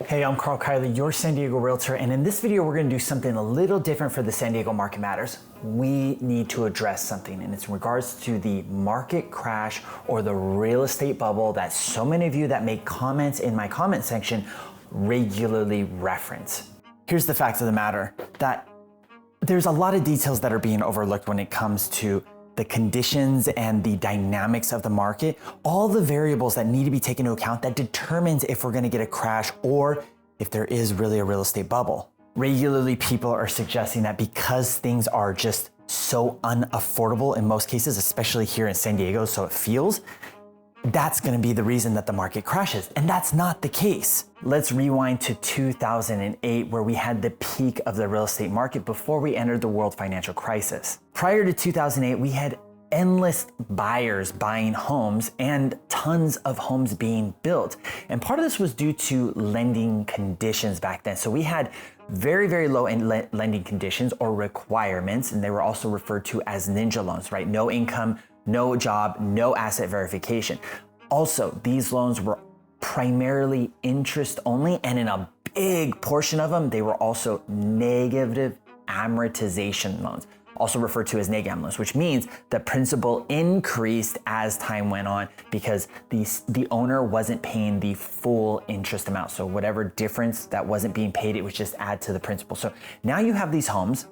Hey, I'm Karl Kyler, your San Diego Realtor, and in this video we're going to do something a little different for the San Diego market matters. We need to address something, and it's in regards to the market crash or the real estate bubble that so many of you that make comments in my comment section regularly reference. Here's the fact of the matter, that there's a lot of details that are being overlooked when it comes to the conditions and the dynamics of the market, all the variables that need to be taken into account that determines if we're going to get a crash or if there is really a real estate bubble. Regularly, people are suggesting that because things are just so unaffordable in most cases, especially here in San Diego, so it feels, that's going to be the reason that the market crashes. And that's not the case. Let's rewind to 2008, where we had the peak of the real estate market before we entered the world financial crisis. Prior to 2008, we had endless buyers buying homes and tons of homes being built. And part of this was due to lending conditions back then. So we had very, very low lending conditions or requirements, and they were also referred to as ninja loans, right? No income, no job, no asset verification. Also, these loans were primarily interest only, and in a big portion of them, they were also negative amortization loans, also referred to as neg-am loans, which means the principal increased as time went on because the owner wasn't paying the full interest amount. So whatever difference that wasn't being paid, it was just add to the principal. So now you have these homes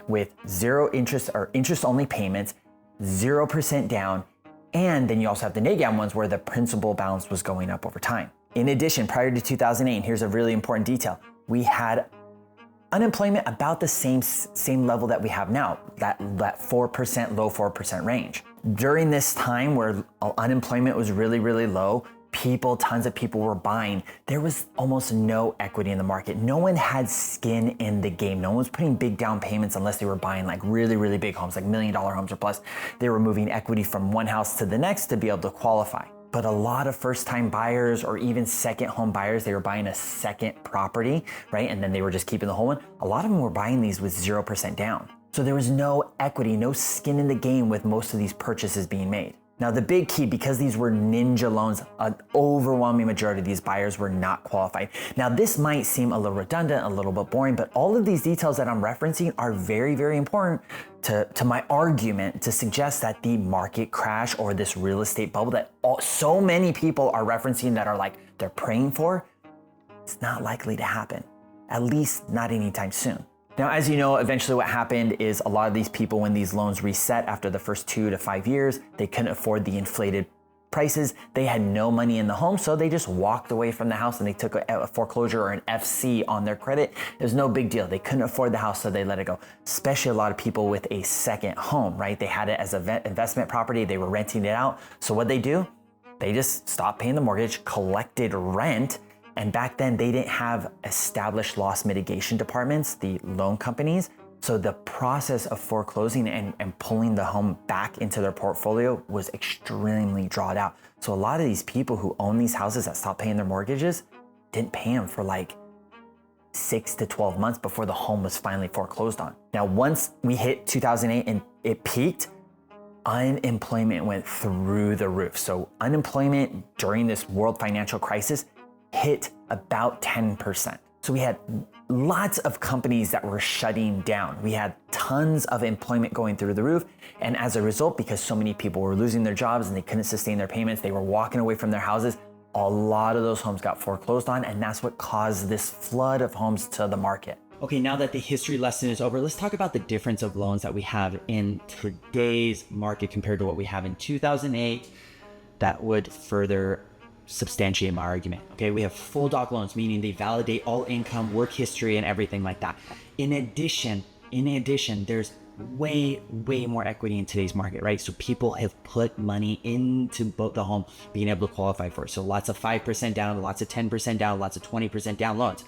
with zero interest or interest only payments, 0% down, and then you also have the neg-am ones where the principal balance was going up over time. In addition, prior to 2008, and here's a really important detail, we had unemployment about the same level that we have now, that 4%, low 4% range. During this time where unemployment was really, really low, tons of people were buying, there was almost no equity in the market. No one had skin in the game. No one was putting big down payments unless they were buying like really, really big homes, like $1 million homes or plus. They were moving equity from one house to the next to be able to qualify. But a lot of first-time buyers or even second home buyers, they were buying a second property, right? And then they were just keeping the whole one. A lot of them were buying these with 0% down. So there was no equity, no skin in the game with most of these purchases being made. Now, the big key, because these were ninja loans, an overwhelming majority of these buyers were not qualified. Now, this might seem a little redundant, a little bit boring, but all of these details that I'm referencing are very, very important to my argument to suggest that the market crash or this real estate bubble that so many people are referencing that are like, they're praying for, it's not likely to happen, at least not anytime soon. Now, as you know, eventually what happened is a lot of these people, when these loans reset after the first 2 to 5 years, they couldn't afford the inflated prices. They had no money in the home, so they just walked away from the house and they took a foreclosure or an FC on their credit. It was no big deal. They couldn't afford the house, so they let it go. Especially a lot of people with a second home, right? They had it as an investment property. They were renting it out. So what they do? They just stopped paying the mortgage, collected rent. And back then they didn't have established loss mitigation departments, the loan companies. So the process of foreclosing and pulling the home back into their portfolio was extremely drawn out. So a lot of these people who own these houses that stopped paying their mortgages didn't pay them for like 6 to 12 months before the home was finally foreclosed on. Now, once we hit 2008 and it peaked, unemployment went through the roof. So unemployment during this world financial crisis hit about 10%. So we had lots of companies that were shutting down. We had tons of employment going through the roof. And as a result, because so many people were losing their jobs and they couldn't sustain their payments, they were walking away from their houses, a lot of those homes got foreclosed on. And that's what caused this flood of homes to the market. Okay, now that the history lesson is over, let's talk about the difference of loans that we have in today's market compared to what we have in 2008 that would further substantiate my argument. Okay, we have full doc loans, meaning they validate all income, work history, and everything like that. In addition, there's way more equity in today's market, right? So people have put money into both the home being able to qualify for it. So lots of 5% down, lots of 10% down, lots of 20% down loans.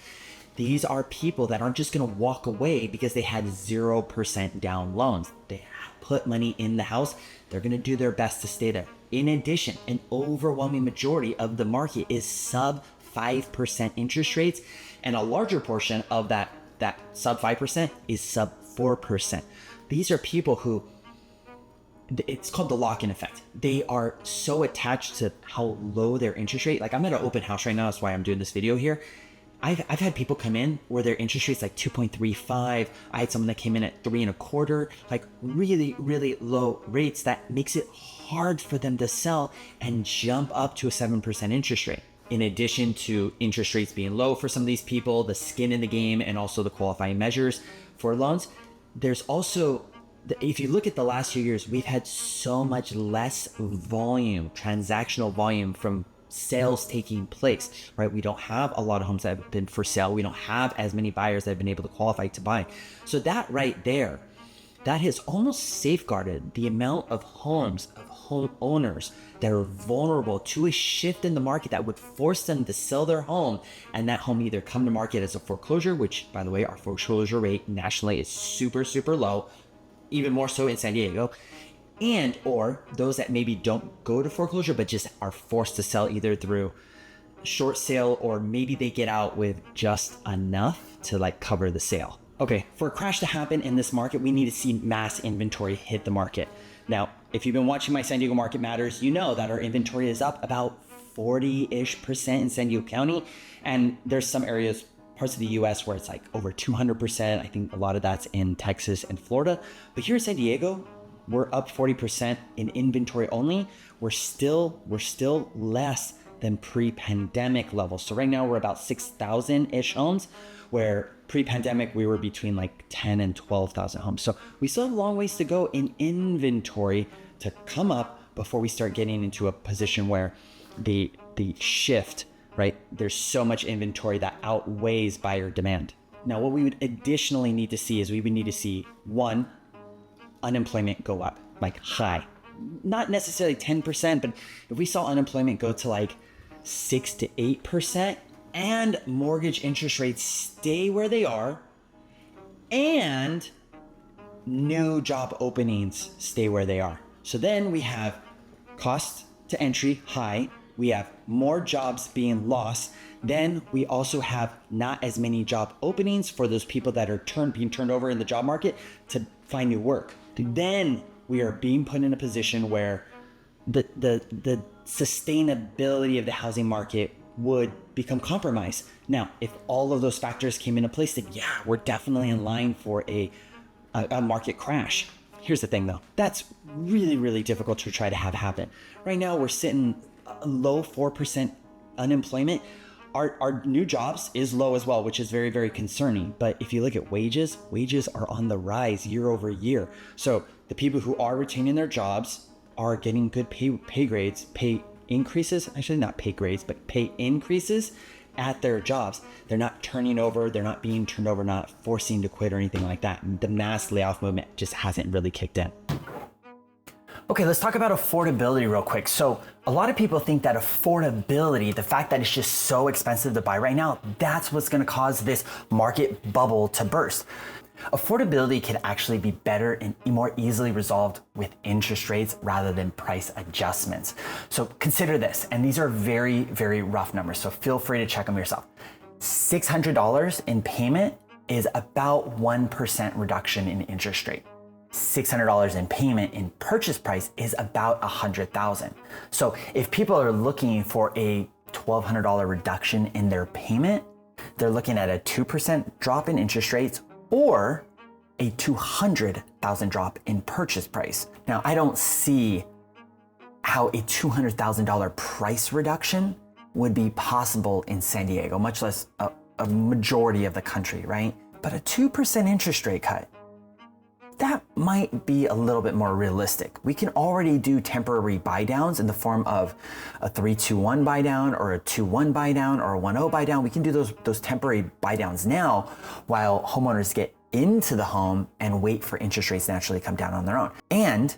These are people that aren't just going to walk away because they had 0% down loans. They put money in the house. They're going to do their best to stay there. In addition, an overwhelming majority of the market is sub 5% interest rates, and a larger portion of that sub 5% is sub 4%. These are people who, it's called the lock-in effect. They are so attached to how low their interest rate. Like, I'm at an open house right now. That's why I'm doing this video here. I've had people come in where their interest rate's like 2.35. I had someone that came in at 3.25, like really, really low rates that makes it hard for them to sell and jump up to a 7% interest rate. In addition to interest rates being low for some of these people, the skin in the game, and also the qualifying measures for loans, there's also, if you look at the last few years, we've had so much less volume, transactional volume from sales taking place, right? We don't have a lot of homes that have been for sale. We don't have as many buyers that have been able to qualify to buy. So that right there, that has almost safeguarded the amount of homes, of homeowners that are vulnerable to a shift in the market that would force them to sell their home, and that home either come to market as a foreclosure, which by the way, our foreclosure rate nationally is super, super low, even more so in San Diego, and or those that maybe don't go to foreclosure but just are forced to sell either through short sale, or maybe they get out with just enough to like cover the sale. Okay, for a crash to happen in this market, we need to see mass inventory hit the market. Now, if you've been watching my San Diego Market Matters, you know that our inventory is up about 40-ish% in San Diego County, and there's some areas, parts of the US where it's like over 200%. I think a lot of that's in Texas and Florida, but here in San Diego, we're up 40% in inventory only. We're still less than pre-pandemic levels. So right now we're about 6,000-ish homes, where pre-pandemic we were between like 10 and 12,000 homes. So we still have a long ways to go in inventory to come up before we start getting into a position where the shift, right? There's so much inventory that outweighs buyer demand. Now, what we would additionally need to see is we would need to see, one, unemployment go up, like high. Not necessarily 10%, but if we saw unemployment go to like 6 to 8%, and mortgage interest rates stay where they are, and new job openings stay where they are. So then we have cost to entry high, we have more jobs being lost, then we also have not as many job openings for those people that are being turned over in the job market to find new work. Then we are being put in a position where the sustainability of the housing market would become compromised. Now, if all of those factors came into place, then yeah, we're definitely in line for a market crash. Here's the thing though, that's really, really difficult to try to have happen. Right now, we're sitting low 4% unemployment. Our new jobs is low as well, which is very, very concerning. But if you look at wages are on the rise year over year. So the people who are retaining their jobs are getting good pay grades, pay increases, actually not pay grades, but pay increases at their jobs. They're not turning over, they're not being turned over, not forcing to quit or anything like that. The mass layoff movement just hasn't really kicked in. Okay, let's talk about affordability real quick. So a lot of people think that affordability, the fact that it's just so expensive to buy right now, that's what's gonna cause this market bubble to burst. Affordability can actually be better and more easily resolved with interest rates rather than price adjustments. So consider this, and these are very, very rough numbers, so feel free to check them yourself. $600 in payment is about 1% reduction in interest rate. $600 in payment in purchase price is about $100,000. So if people are looking for a $1,200 reduction in their payment, they're looking at a 2% drop in interest rates or a $200,000 drop in purchase price. Now, I don't see how a $200,000 price reduction would be possible in San Diego, much less a majority of the country, right? But a 2% interest rate cut, that might be a little bit more realistic. We can already do temporary buy downs in the form of a 3-2-1 buy down or a 2-1 buy down or a 1-0 buy down. We can do those temporary buy downs now while homeowners get into the home and wait for interest rates to naturally come down on their own. And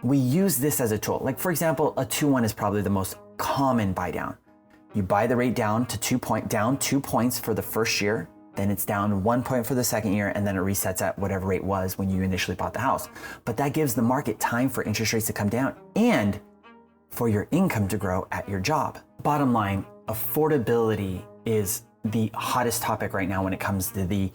we use this as a tool. Like for example, a 2-1 is probably the most common buy down. You buy the rate down to 2 points for the first year, then it's down 1 point for the second year, and then it resets at whatever rate was when you initially bought the house. But that gives the market time for interest rates to come down and for your income to grow at your job. Bottom line, affordability is the hottest topic right now when it comes to the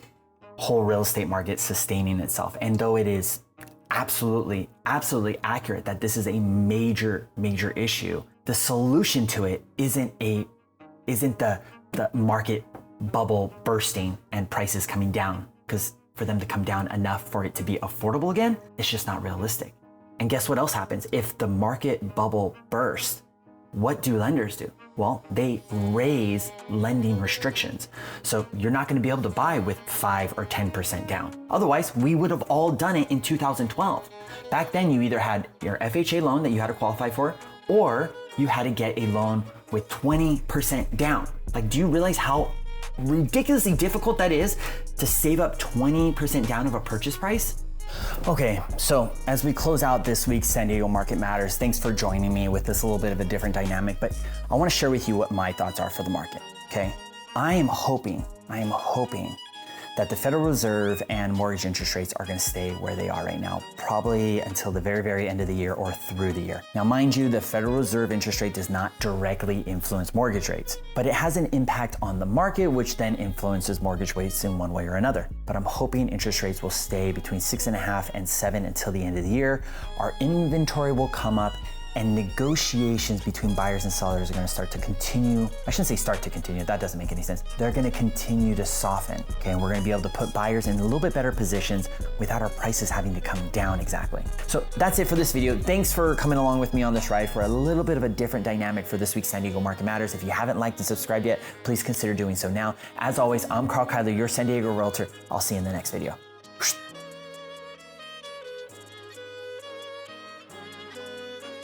whole real estate market sustaining itself. And though it is absolutely accurate that this is a major issue, the solution to it isn't the market bubble bursting and prices coming down, because for them to come down enough for it to be affordable again, it's just not realistic. And guess what else happens? If the market bubble bursts, what do lenders do? Well, they raise lending restrictions. So you're not going to be able to buy with 5 or 10% down. Otherwise, we would have all done it in 2012. Back then, you either had your FHA loan that you had to qualify for, or you had to get a loan with 20% down. Like, do you realize how ridiculously difficult that is to save up 20% down of a purchase price? Okay, so as we close out this week's San Diego Market Matters, thanks for joining me with this little bit of a different dynamic, but I want to share with you what my thoughts are for the market, okay? I am hoping that the Federal Reserve and mortgage interest rates are going to stay where they are right now, probably until the very, very end of the year or through the year. Now, mind you, the Federal Reserve interest rate does not directly influence mortgage rates, but it has an impact on the market, which then influences mortgage rates in one way or another. But I'm hoping interest rates will stay between 6.5 and 7 until the end of the year. Our inventory will come up, and negotiations between buyers and sellers are going to start to continue. I shouldn't say start to continue, that doesn't make any sense. They're going to continue to soften, okay? And we're going to be able to put buyers in a little bit better positions without our prices having to come down exactly. So that's it for this video. Thanks for coming along with me on this ride for a little bit of a different dynamic for this week's San Diego Market Matters. If you haven't liked and subscribed yet, please consider doing so now. As always, I'm Karl Kyler, your San Diego Realtor. I'll see you in the next video.